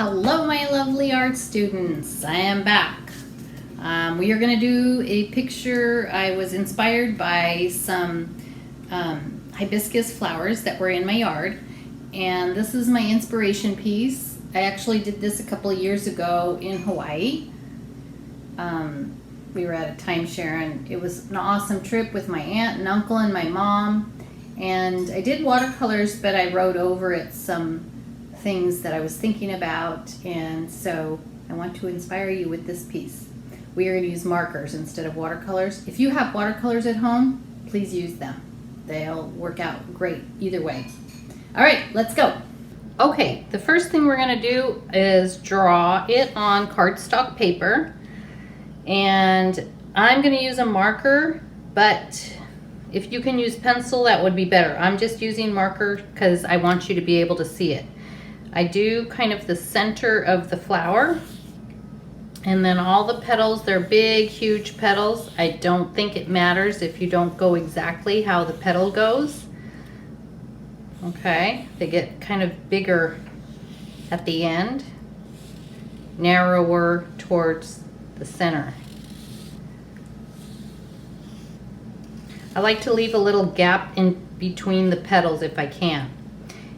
Hello my lovely art students, I am back. We are going to do a picture. I was inspired by some hibiscus flowers that were in my yard, and this is my inspiration piece. I actually did this a couple of years ago in Hawaii. We were at a timeshare and it was an awesome trip with my aunt and uncle and my mom, and I did watercolors, but I wrote over it some things that I was thinking about, and so I want to inspire you with this piece. We are going to use markers instead of watercolors. If you have watercolors at home, please use them. They'll work out great either way. All right, let's go. Okay, the first thing we're going to do is draw it on cardstock paper, and I'm going to use a marker, but if you can use pencil, that would be better. I'm just using marker because I want you to be able to see it. I do kind of the center of the flower, and then all the petals, they're big, huge petals. I don't think it matters if you don't go exactly how the petal goes. Okay, they get kind of bigger at the end, narrower towards the center. I like to leave a little gap in between the petals if I can.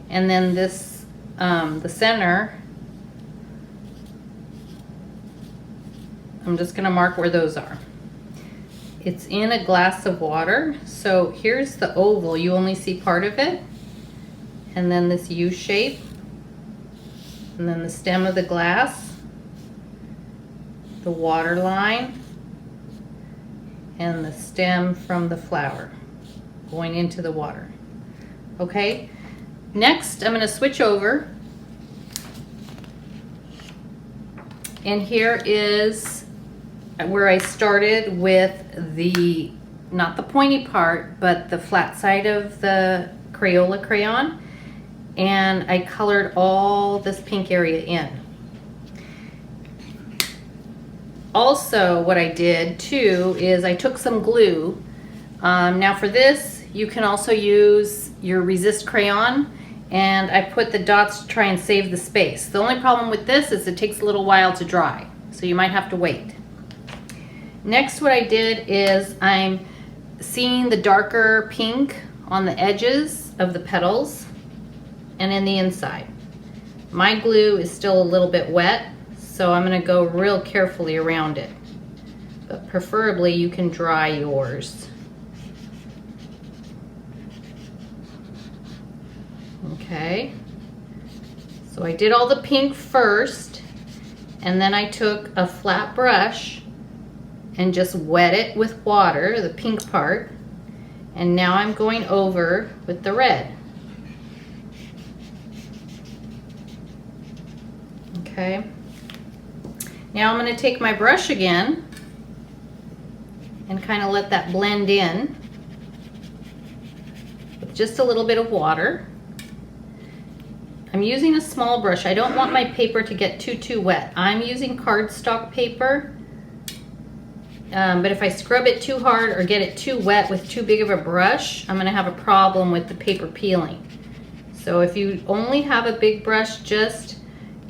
And then this the center, I'm just going to mark where those are. It's in a glass of water, so here's the oval. You only see part of it, and then this U shape, and then the stem of the glass, the water line, and the stem from the flower going into the water. Okay, next I'm going to switch over, and here is where I started with the, not the pointy part, but the flat side of the Crayola crayon, and I colored all this pink area in. Also, what I did too is I took some glue. Now for this, you can also use your resist crayon, and I put the dots to try and save the space. The only problem with this is it takes a little while to dry, so you might have to wait. Next, what I did is I'm seeing the darker pink on the edges of the petals and in the inside. My glue is still a little bit wet, so I'm going to go real carefully around it, but preferably you can dry yours. Okay, so I did all the pink first, and then I took a flat brush and just wet it with water, the pink part, and now I'm going over with the red. Okay, now I'm going to take my brush again and kind of let that blend in with just a little bit of water. I'm using a small brush. I don't want my paper to get too wet. I'm using cardstock paper, but if I scrub it too hard or get it too wet with too big of a brush, I'm going to have a problem with the paper peeling. So if you only have a big brush, just,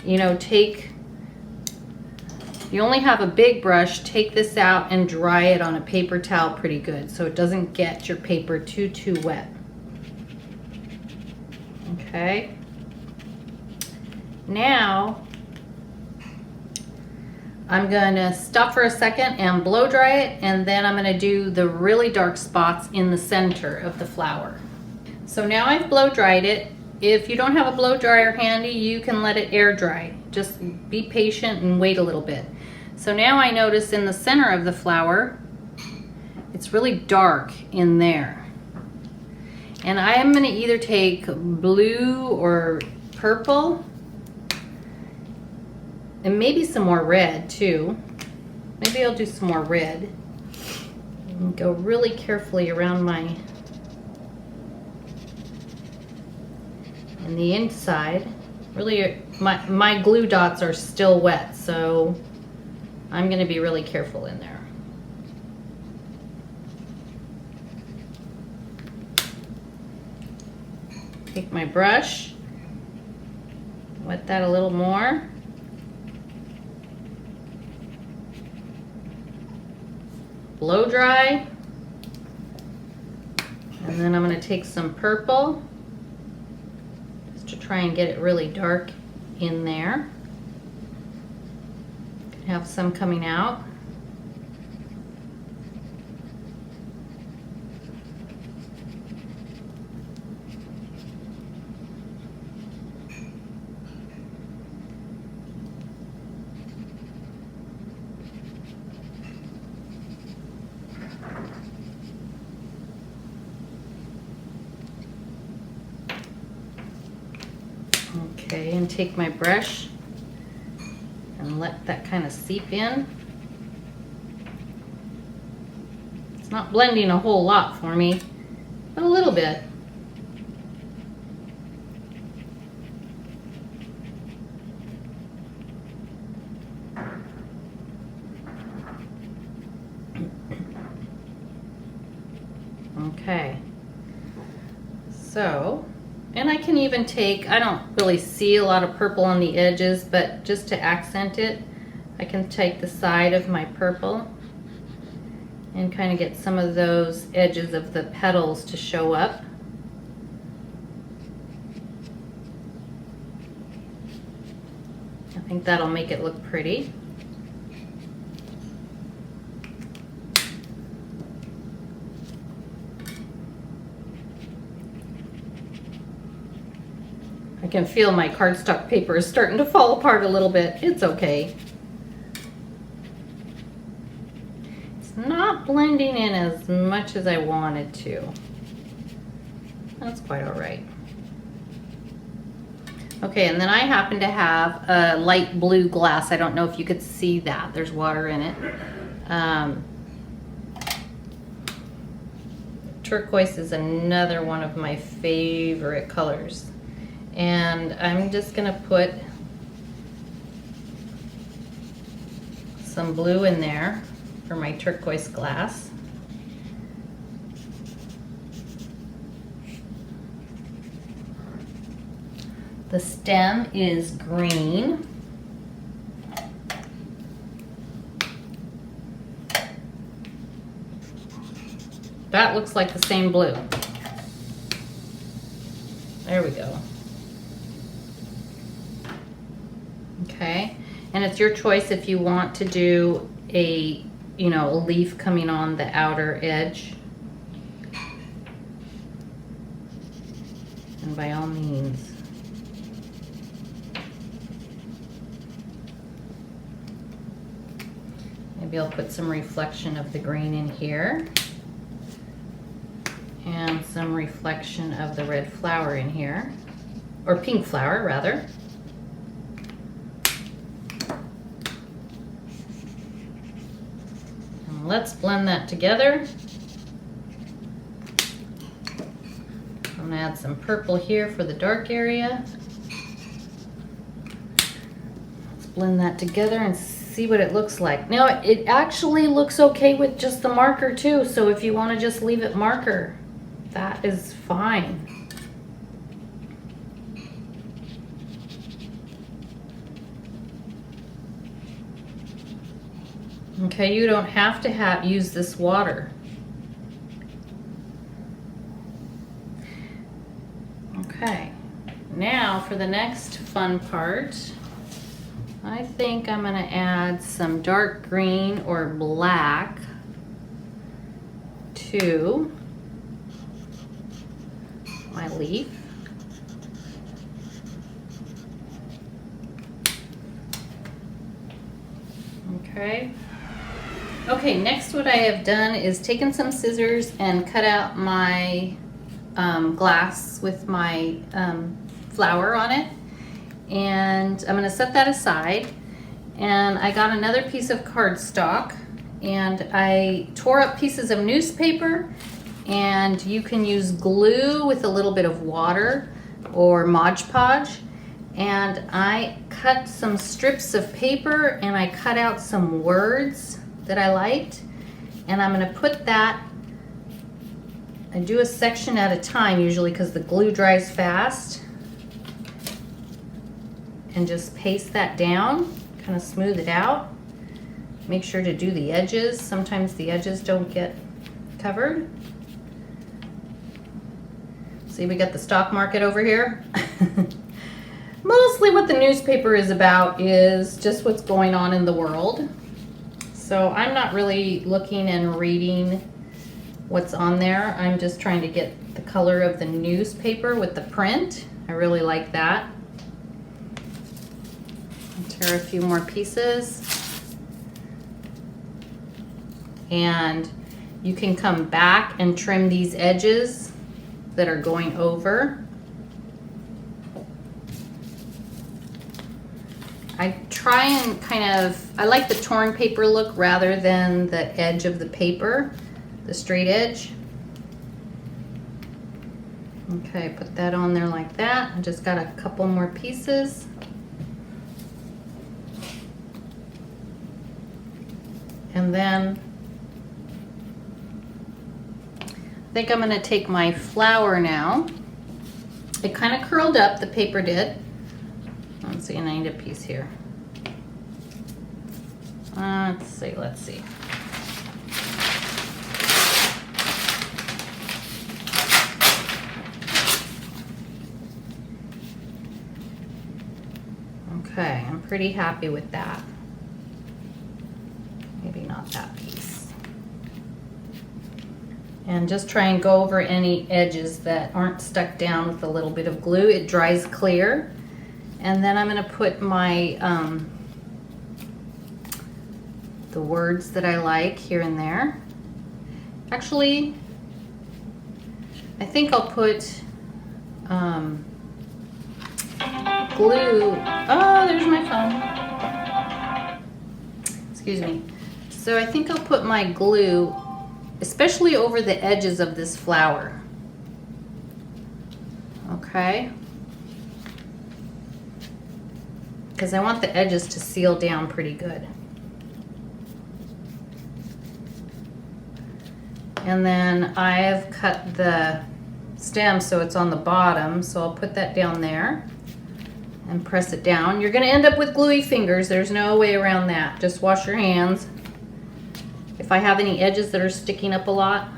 you know, if you only have a big brush, take this out and dry it on a paper towel pretty good so it doesn't get your paper too wet. Okay. Now I'm going to stop for a second and blow dry it, and then I'm going to do the really dark spots in the center of the flower. So now I've blow dried it. If you don't have a blow dryer handy, you can let it air dry. Just be patient and wait a little bit. So now I notice in the center of the flower, it's really dark in there. And I am going to either take blue or purple, and maybe some more red too. Maybe I'll do some more red. And go really carefully around and the inside. Really, my glue dots are still wet, so I'm going to be really careful in there. Take my brush, wet that a little more, blow dry. And then I'm going to take some purple just to try and get it really dark in there. Have some coming out. Okay, and take my brush and let that kind of seep in. It's not blending a whole lot for me, but a little bit. Okay, so, and I can even take, I don't really see a lot of purple on the edges, but just to accent it, I can take the side of my purple and kind of get some of those edges of the petals to show up. I think that'll make it look pretty. I can feel my cardstock paper is starting to fall apart a little bit. It's okay. It's not blending in as much as I wanted to. That's quite all right. Okay, and then I happen to have a light blue glass. I don't know if you could see that. There's water in it. Turquoise is another one of my favorite colors. And I'm just gonna put some blue in there for my turquoise glass. The stem is green. That looks like the same blue. There we go. Okay, and it's your choice if you want to do a, you know, a leaf coming on the outer edge. And by all means. Maybe I'll put some reflection of the green in here. And some reflection of the red flower in here. Or pink flower, rather. Let's blend that together. I'm gonna add some purple here for the dark area. Let's blend that together and see what it looks like. Now, it actually looks okay with just the marker too, so if you want to just leave it marker, that is fine. Okay, you don't have to use this water. Okay, now for the next fun part, I think I'm going to add some dark green or black to my leaf. Okay. Okay, next what I have done is taken some scissors and cut out my glass with my flower on it. And I'm gonna set that aside. And I got another piece of cardstock and I tore up pieces of newspaper, and you can use glue with a little bit of water or Mod Podge. And I cut some strips of paper and I cut out some words that I liked, and I'm going to put that, I do a section at a time usually because the glue dries fast, and just paste that down, kind of smooth it out. Make sure to do the edges. Sometimes the edges don't get covered. See, we got the stock market over here. Mostly what the newspaper is about is just what's going on in the world. So I'm not really looking and reading what's on there. I'm just trying to get the color of the newspaper with the print. I really like that. I'll tear a few more pieces. And you can come back and trim these edges that are going over. I try and I like the torn paper look rather than the edge of the paper, the straight edge. Okay, put that on there like that. I just got a couple more pieces. And then I think I'm gonna take my flower now. It kind of curled up, the paper did. Let's see, and I need a piece here. Let's see. Okay, I'm pretty happy with that. Maybe not that piece. And just try and go over any edges that aren't stuck down with a little bit of glue. It dries clear. And then I'm going to put my the words that I like here and there. Actually, I think I'll put glue. Oh, there's my phone. Excuse me. So I think I'll put my glue, especially over the edges of this flower. Okay. Because I want the edges to seal down pretty good. And then I've cut the stem so it's on the bottom, so I'll put that down there and press it down. You're going to end up with gluey fingers. There's no way around that. Just wash your hands. If I have any edges that are sticking up a lot,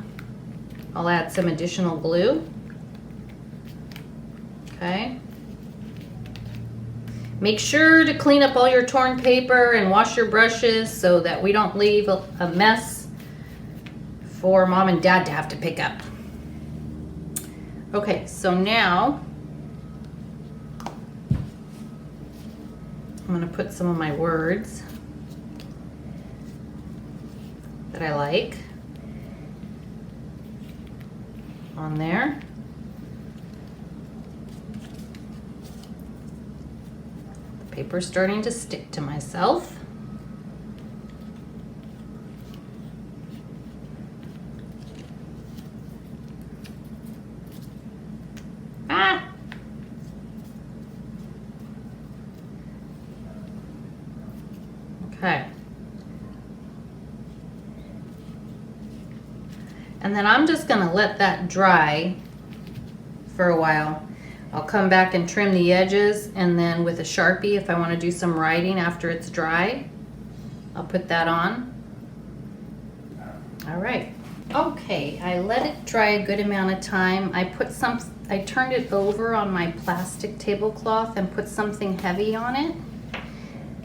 I'll add some additional glue. Okay. Make sure to clean up all your torn paper and wash your brushes so that we don't leave a mess for mom and dad to have to pick up. Okay, so now I'm going to put some of my words that I like on there. The paper's starting to stick to myself. Ah! Okay. And then I'm just going to let that dry for a while. I'll come back and trim the edges, and then with a Sharpie, if I want to do some writing after it's dry, I'll put that on. All right. Okay, I let it dry a good amount of time. I turned it over on my plastic tablecloth and put something heavy on it.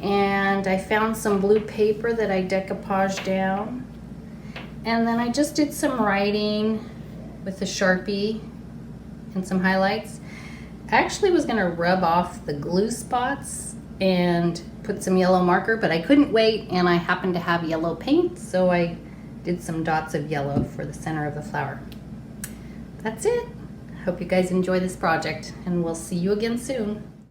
And I found some blue paper that I decoupaged down. And then I just did some writing with a Sharpie and some highlights. I actually was gonna rub off the glue spots and put some yellow marker, but I couldn't wait, and I happened to have yellow paint, so I did some dots of yellow for the center of the flower. That's it. Hope you guys enjoy this project, and we'll see you again soon.